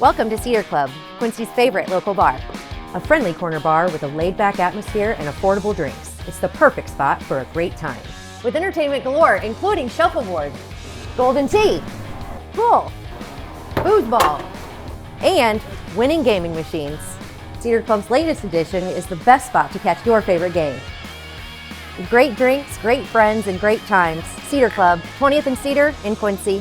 Welcome to Cedar Club, Quincy's favorite local bar. A friendly corner bar with a laid-back atmosphere and affordable drinks. It's the perfect spot for a great time. With entertainment galore, including shuffleboard, golden tee, pool, foosball, and winning gaming machines. Cedar Club's latest edition is the best spot to catch your favorite game. Great drinks, great friends, and great times. Cedar Club, 20th and Cedar in Quincy.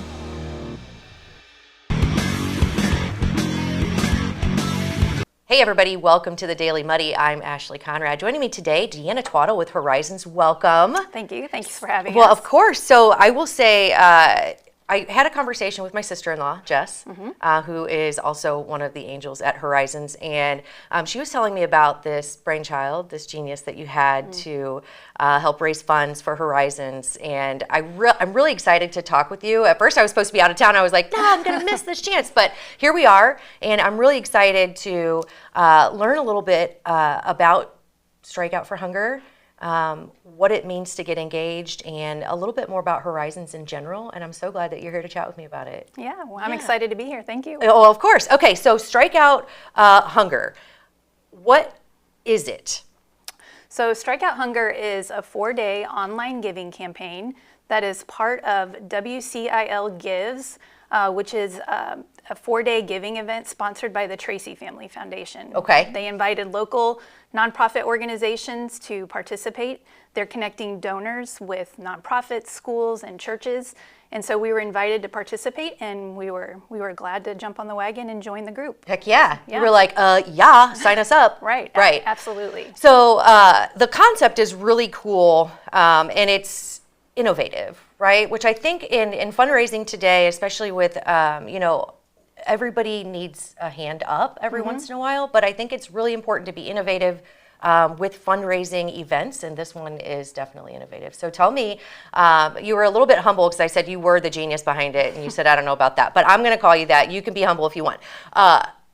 Hey everybody, welcome to the Daily Muddy. I'm Ashley Conrad. Joining me today, Deanna Twaddle with Horizons. Welcome. Thank you. Thanks for having us. Well, of course. So I will say, I had a conversation with my sister-in-law, Jess, who is also one of the angels at Horizons, and she was telling me about this brainchild, this genius that you had to help raise funds for Horizons, and I'm really excited to talk with you. At first, I was supposed to be out of town. I was like, no, I'm going to miss this chance, but here we are, and I'm really excited to learn a little bit about Strike Out for Hunger, what it means to get engaged, and a little bit more about Horizons in general. And I'm so glad that you're here to chat with me about it. Yeah, well, I'm excited to be here. Thank you. Oh, of course. Okay, so Strike Out Hunger. What is it? So Strike Out Hunger is a 4-day online giving campaign that is part of WCIL Gives, which is a 4-day giving event sponsored by the Tracy Family Foundation. Okay. They invited local nonprofit organizations to participate. They're connecting donors with nonprofits, schools, and churches. And so we were invited to participate, and we were glad to jump on the wagon and join the group. Heck yeah. You were like, yeah, sign us up. Right. Right. Absolutely. So the concept is really cool, and it's innovative, right? Which I think in fundraising today, especially with, everybody needs a hand up every once in a while, but I think it's really important to be innovative with fundraising events, and this one is definitely innovative. So tell me, you were a little bit humble because I said you were the genius behind it, and you said, I don't know about that, but I'm going to call you that. You can be humble if you want.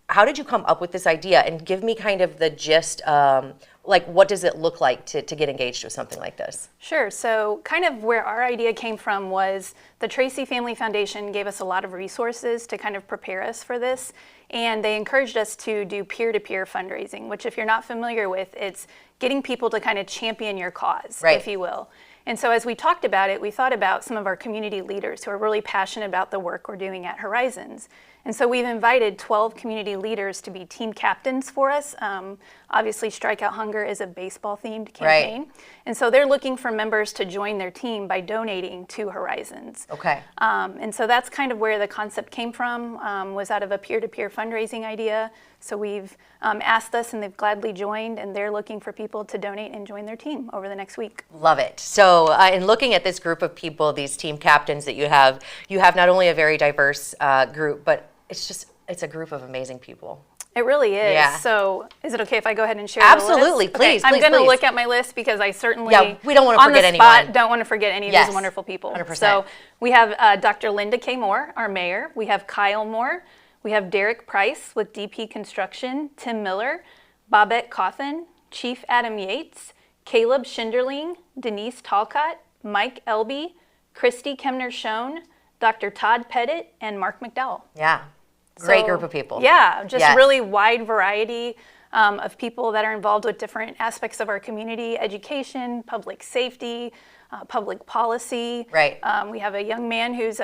How did you come up with this idea? And give me kind of the gist, what does it look like to get engaged with something like this? Sure. So kind of where our idea came from was the Tracy Family Foundation gave us a lot of resources to kind of prepare us for this. And they encouraged us to do peer-to-peer fundraising, which if you're not familiar with, it's getting people to kind of champion your cause, right, if you will. And so as we talked about it, we thought about some of our community leaders who are really passionate about the work we're doing at Horizons. And so we've invited 12 community leaders to be team captains for us. Obviously, Strike Out Hunger is a baseball-themed campaign. Right. And so they're looking for members to join their team by donating to Horizons. Okay. And so that's kind of where the concept came from, was out of a peer-to-peer fundraising idea. So we've asked us, and they've gladly joined, and they're looking for people to donate and join their team over the next week. Love it. So in looking at this group of people, these team captains that you have not only a very diverse group, but it's a group of amazing people. It really is. Yeah. So is it okay if I go ahead and share Absolutely, the list? please, Okay. I'm going to please. look at my list because I certainly, we don't want to forget on the spot, anyone. don't want to forget any of Yes, these wonderful people. 100%. So we have Dr. Linda K. Moore, our mayor. We have Kyle Moore. We have Derek Price with DP Construction, Tim Miller, Bobette Coffin, Chief Adam Yates, Caleb Schinderling, Denise Talcott, Mike Elby, Christy Kemner-Schoen, Dr. Todd Pettit, and Mark McDowell. Yeah. Great group of people. Yeah, just really wide variety of people that are involved with different aspects of our community, education, public safety, public policy. Right. We have a young man who's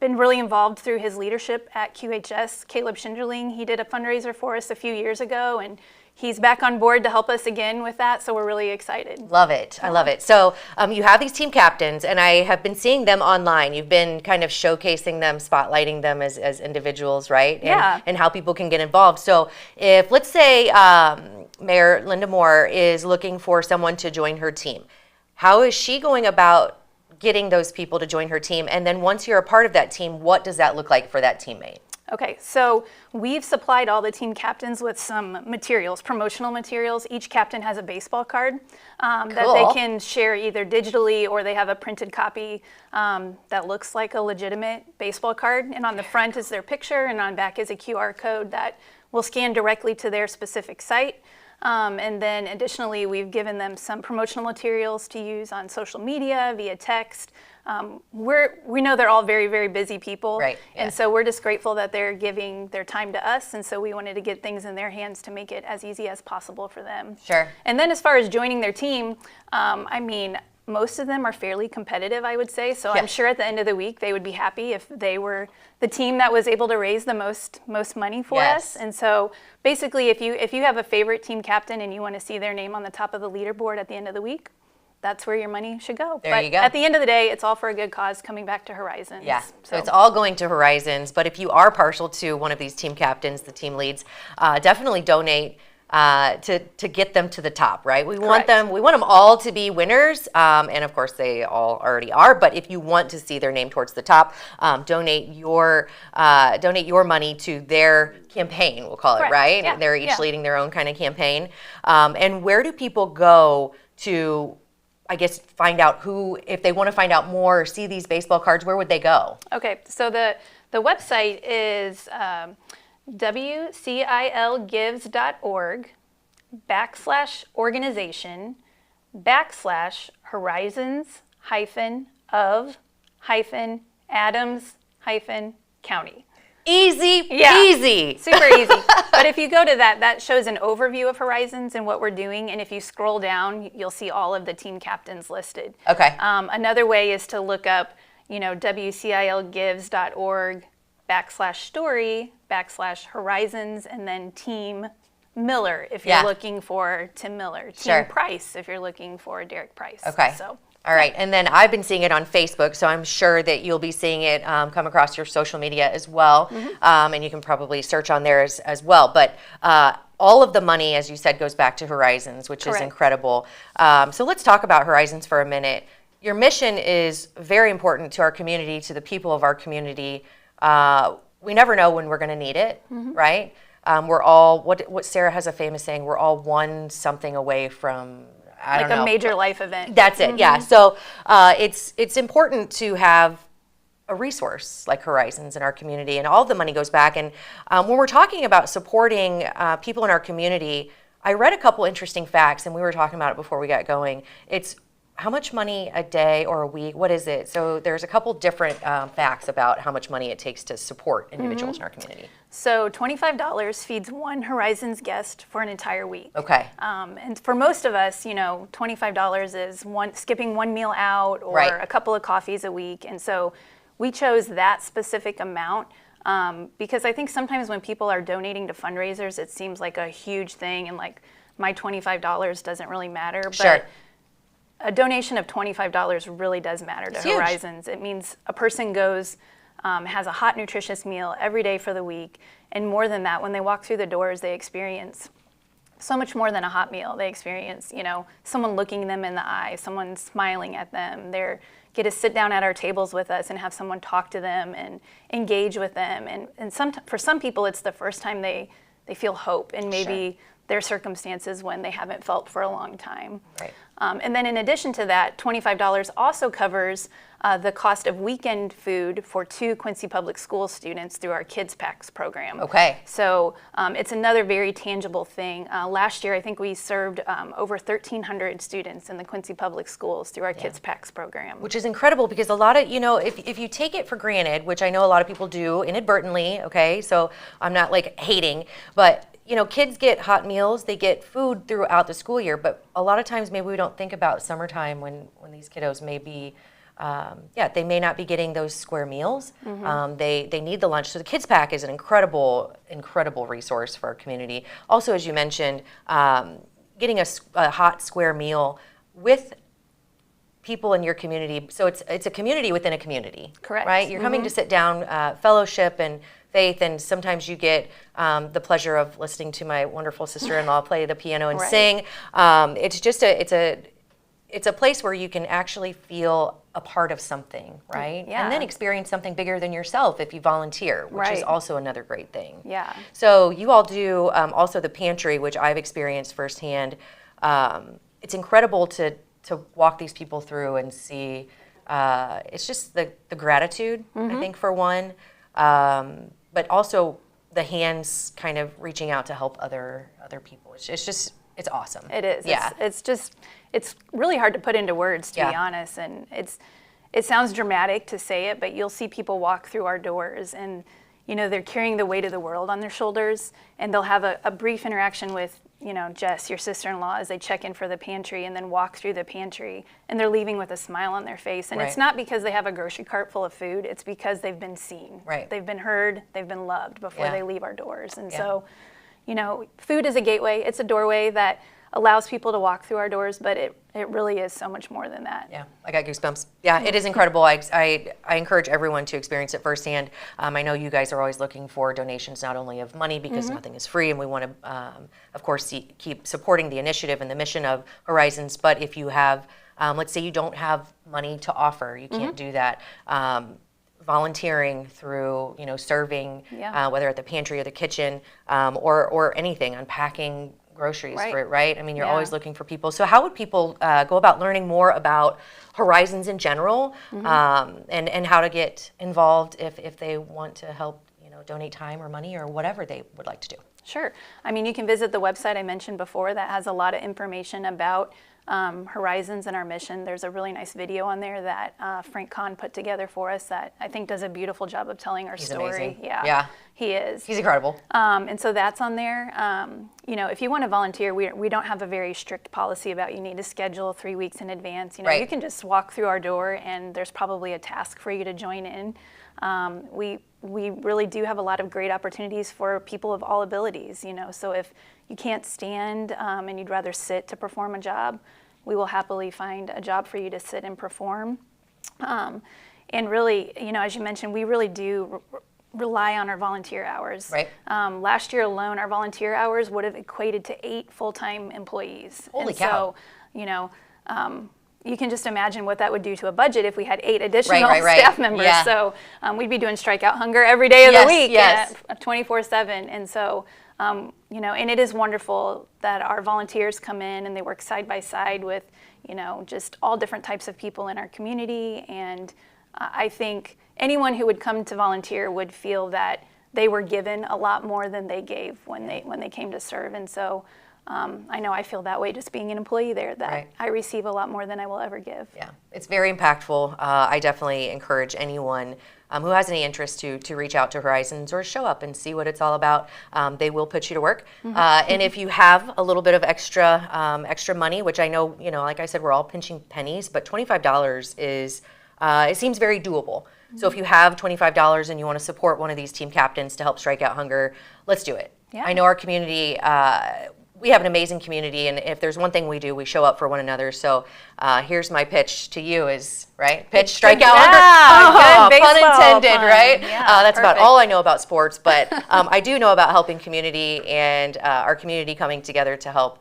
been really involved through his leadership at QHS, Caleb Schinderling. He did a fundraiser for us a few years ago, and he's back on board to help us again with that, so we're really excited. Love it. I love it. So you have these team captains, and I have been seeing them online. You've been kind of showcasing them, spotlighting them as individuals, right? And how people can get involved. So if, let's say, Mayor Linda Moore is looking for someone to join her team, how is she going about getting those people to join her team? And then once you're a part of that team, what does that look like for that teammate? Okay, so we've supplied all the team captains with some materials, promotional materials. Each captain has a baseball card that they can share either digitally or they have a printed copy that looks like a legitimate baseball card. And on the front is their picture, and on back is a QR code that will scan directly to their specific site. And then additionally, we've given them some promotional materials to use on social media, via text, we know they're all very, very busy people. Right. Yeah. And so we're just grateful that they're giving their time to us. And so we wanted to get things in their hands to make it as easy as possible for them. Sure. And then as far as joining their team, I mean, most of them are fairly competitive, I would say. So I'm sure at the end of the week, they would be happy if they were the team that was able to raise the most money for us. And so basically, if you have a favorite team captain and you want to see their name on the top of the leaderboard at the end of the week, that's where your money should go. There you go. At the end of the day, it's all for a good cause coming back to Horizons. Yeah, so it's all going to Horizons. But if you are partial to one of these team captains, the team leads, definitely donate to get them to the top, right? We want them all to be winners, and of course they all already are. But if you want to see their name towards the top, donate your money to their campaign. We'll call it, right? Yeah. They're each leading their own kind of campaign. And where do people go to, I guess, find out if they want to find out more or see these baseball cards? Where would they go? Okay, so the website is wcilgives.org/organization/Horizons-of-Adams-County. Easy peasy. Super easy. But if you go to that shows an overview of Horizons and what we're doing. And if you scroll down, you'll see all of the team captains listed. Okay. Another way is to look up, wcilgives.org/story/Horizons and then Team Miller if you're looking for Tim Miller. Team Price if you're looking for Derek Price. Okay. So. All right, and then I've been seeing it on Facebook, so I'm sure that you'll be seeing it come across your social media as well, and you can probably search on there as well. But all of the money, as you said, goes back to Horizons, which is incredible. So let's talk about Horizons for a minute. Your mission is very important to our community, to the people of our community. We never know when we're going to need it, right? We're all, what Sarah has a famous saying, we're all one something away from, I don't know. A major life event. That's it, yeah. So it's important to have a resource like Horizons in our community, and all the money goes back. And when we're talking about supporting people in our community, I read a couple interesting facts, and we were talking about it before we got going. It's how much money a day or a week? What is it? So there's a couple different facts about how much money it takes to support individuals in our community. So $25 feeds one Horizons guest for an entire week. Okay. And for most of us, $25 is skipping one meal out or a couple of coffees a week. And so we chose that specific amount because I think sometimes when people are donating to fundraisers, it seems like a huge thing and like my $25 doesn't really matter. But a donation of $25 really does matter to Horizons. It means a person goes, has a hot, nutritious meal every day for the week. And more than that, when they walk through the doors, they experience so much more than a hot meal. They experience, someone looking them in the eye, someone smiling at them. They get to sit down at our tables with us and have someone talk to them and engage with them. And for some people, it's the first time they feel hope in maybe their circumstances when they haven't felt for a long time. Right. And then in addition to that, $25 also covers the cost of weekend food for 2 Quincy Public School students through our Kids Packs program. Okay. So it's another very tangible thing. Last year, I think we served over 1,300 students in the Quincy Public Schools through our Kids Packs program. Which is incredible because a lot of, if you take it for granted, which I know a lot of people do inadvertently, okay, so I'm not like hating, but kids get hot meals, they get food throughout the school year, but a lot of times maybe we don't think about summertime when these kiddos may be, they may not be getting those square meals. They need the lunch. So the Kids Pack is an incredible resource for our community. Also, as you mentioned, getting a hot square meal with people in your community. So it's a community within a community. Correct. Right? You're coming to sit down, fellowship and faith, and sometimes you get the pleasure of listening to my wonderful sister-in-law play the piano and sing. It's just it's a place where you can actually feel a part of something, right? Yeah. And then experience something bigger than yourself if you volunteer, which is also another great thing. Yeah. So you all do also the pantry, which I've experienced firsthand. It's incredible to walk these people through and see. It's just the gratitude, I think, for one. But also the hands kind of reaching out to help other people. It's awesome. It is. Yeah. It's really hard to put into words, to be honest. And it sounds dramatic to say it, but you'll see people walk through our doors and, you know, they're carrying the weight of the world on their shoulders, and they'll have a brief interaction with, you know, Jess, your sister-in-law, as they check in for the pantry and then walk through the pantry, and they're leaving with a smile on their face. And it's not because they have a grocery cart full of food, it's because they've been seen. Right. They've been heard, they've been loved before they leave our doors. And Yeah. so, you know, food is a gateway. It's a doorway that allows people to walk through our doors, but it really is so much more than that. Yeah, I got goosebumps. Yeah, it is incredible. I encourage everyone to experience it firsthand. I know you guys are always looking for donations, not only of money, because nothing is free, and we want to, of course, keep supporting the initiative and the mission of Horizons. But if you have, let's say you don't have money to offer, you can't do that. Volunteering through, you know, serving, whether at the pantry or the kitchen, or anything, unpacking groceries for it, right? I mean, you're always looking for people. So how would people go about learning more about Horizons in general, and how to get involved if they want to help, you know, donate time or money or whatever they would like to do? Sure. I mean, you can visit the website I mentioned before that has a lot of information about Horizons and our mission. There's a really nice video on there that Frank Kahn put together for us that I think does a beautiful job of telling our story. Amazing. Yeah, he is. He's incredible. And so that's on there. You know, if you want to volunteer, we don't have a very strict policy about you need to schedule 3 weeks in advance. You know, you can just walk through our door and there's probably a task for you to join in. We really do have a lot of great opportunities for people of all abilities, you know, so if you can't stand and you'd rather sit to perform a job, we will happily find a job for you to sit and perform. And really, you know, as you mentioned, we really do rely on our volunteer hours. Right. Last year alone, our volunteer hours would have equated to 8 full-time employees. Holy cow. So, you know, you can just imagine what that would do to a budget if we had 8 additional staff members. Yeah. So we'd be doing Strikeout Hunger every day of the week, 24/7. And so, you know, and it is wonderful that our volunteers come in and they work side by side with, you know, just all different types of people in our community. And I think anyone who would come to volunteer would feel that they were given a lot more than they gave when they came to serve. And so, I know I feel that way just being an employee there, that I receive a lot more than I will ever give. Yeah, it's very impactful. I definitely encourage anyone who has any interest to reach out to Horizons or show up and see what it's all about. They will put you to work. And if you have a little bit of extra money, which I know, you know, like I said, we're all pinching pennies, but $25 is, it seems very doable. So if you have $25 and you want to support one of these team captains to help strike out hunger, let's do it. Yeah. I know our community, we have an amazing community, and if there's one thing we do, we show up for one another. So here's my pitch to you is, pitch, strike out, hunger. Good Pun baseball intended, pun. right? Yeah, that's about perfect. all I know about sports, but I do know about helping community and our community coming together to help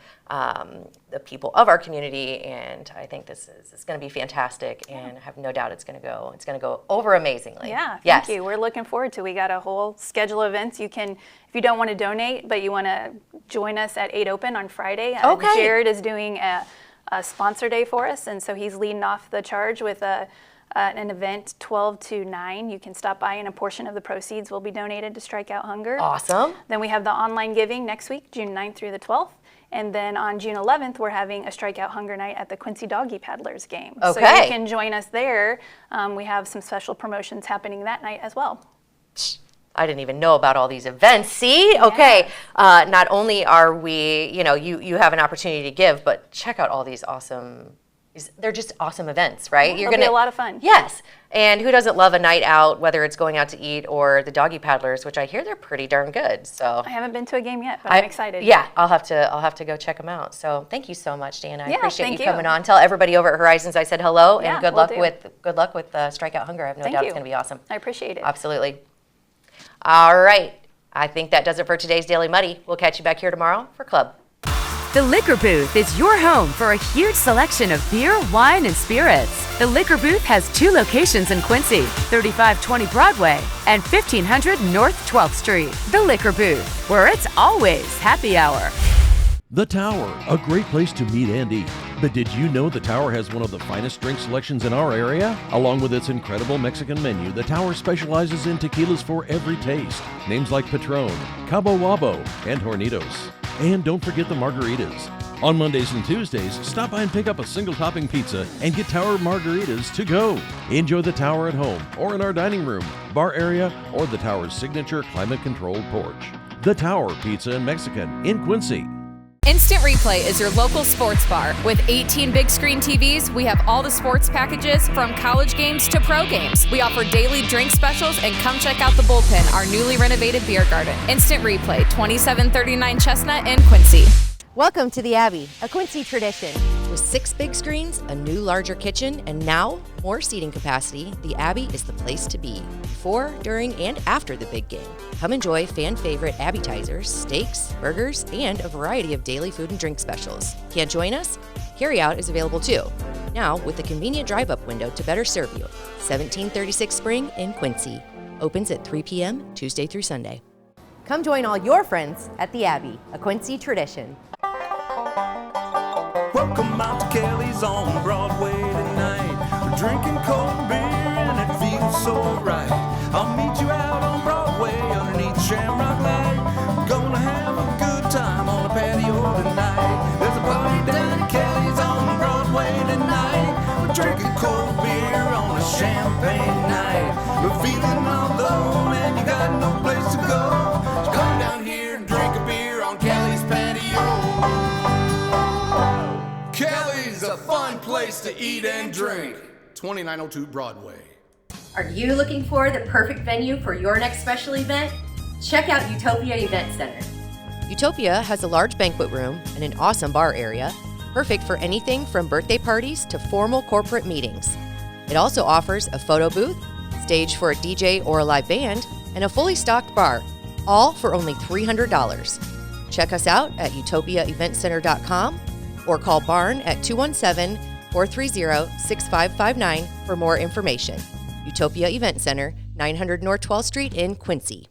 the people of our community, and I think this is going to be fantastic, and I have no doubt it's going to go over amazingly. Yeah, thank you. We're looking forward to. We got a whole schedule of events. You can, if you don't want to donate, but you want to join us at 8 Open on Friday. Jared is doing a sponsor day for us, and so he's leading off the charge with an event 12 to 9. You can stop by, and a portion of the proceeds will be donated to Strike Out Hunger. Awesome. Then we have the online giving next week, June 9th through the 12th. And then on June 11th, we're having a Strikeout Hunger Night at the Quincy Doggy Paddlers game. Okay. So you can join us there. We have some special promotions happening that night as well. I didn't even know about all these events. See? Okay. Not only are we, you have an opportunity to give, but check out all these awesome, they're just awesome events, right? It'll be a lot of fun. Yes. And who doesn't love a night out, whether it's going out to eat or the Doggy Paddlers, which I hear they're pretty darn good. So I haven't been to a game yet, but I'm excited. Yeah, I'll have to go check them out. So thank you so much, Dan. I appreciate you coming on. Tell everybody over at Horizons I said hello, and good luck with Strikeout Hunger. I have no doubt it's going to be awesome. I appreciate it. Absolutely. All right. I think that does it for today's Daily Muddy. We'll catch you back here tomorrow for Club. The Liquor Booth is your home for a huge selection of beer, wine, and spirits. The Liquor Booth has 2 locations in Quincy, 3520 Broadway and 1500 North 12th Street. The Liquor Booth, where it's always happy hour. The Tower, a great place to meet and eat. But did you know the Tower has one of the finest drink selections in our area? Along with its incredible Mexican menu, the Tower specializes in tequilas for every taste. Names like Patron, Cabo Wabo, and Hornitos. And don't forget the margaritas. On Mondays and Tuesdays, stop by and pick up a single topping pizza and get Tower margaritas to go. Enjoy the Tower at home or in our dining room, bar area, or the Tower's signature climate-controlled porch. The Tower Pizza and Mexican in Quincy. Instant Replay is your local sports bar. With 18 big screen TVs, we have all the sports packages from college games to pro games. We offer daily drink specials, and come check out the Bullpen, our newly renovated beer garden. Instant Replay, 2739 Chestnut in Quincy. Welcome to the Abbey, a Quincy tradition. With 6 big screens, a new larger kitchen, and now more seating capacity, the Abbey is the place to be before, during, and after the big game. Come enjoy fan favorite appetizers, steaks, burgers, and a variety of daily food and drink specials. Can't join us? Carryout is available too. Now with a convenient drive-up window to better serve you. 1736 Spring in Quincy. Opens at 3 p.m. Tuesday through Sunday. Come join all your friends at the Abbey, a Quincy tradition. Welcome out to Kelly's on Broadway tonight. We're drinking cold beer and it feels so right. I'll meet you out on Broadway underneath Shamrock Light. We're gonna have a good time on the patio tonight. There's a party down at Kelly's on Broadway tonight. We're drinking cold beer on a champagne night. We're feeling all alone and you got no place to go. So come down here and drink a beer on Kelly's patio. Kelly's a fun place to eat and drink. 2902 Broadway. Are you looking for the perfect venue for your next special event? Check out Utopia Event Center. Utopia has a large banquet room and an awesome bar area, perfect for anything from birthday parties to formal corporate meetings. It also offers a photo booth, stage for a DJ or a live band, and a fully stocked bar, all for only $300. Check us out at utopiaeventcenter.com or call Barn at 217-430-6559 for more information. Utopia Event Center, 900 North 12th Street in Quincy.